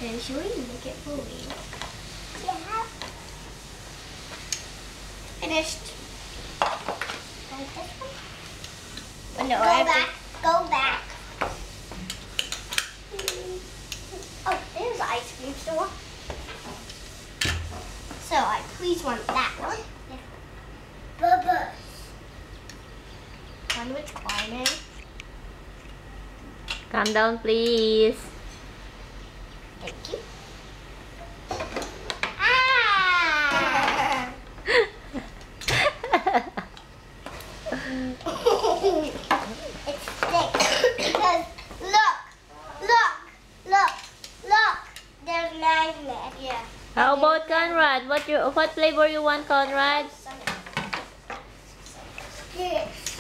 Then should we make it moving? Yeah. Finished. Like this one. Oh, no, Go back. Go back. Oh, there's the ice cream store. So I please want that one. Bubba. Sandwich climbing. Calm down, please. Thank you. Ah! It's thick because look. There's magnet. Yeah. How about Conrad? What flavor you want, Conrad? Yes.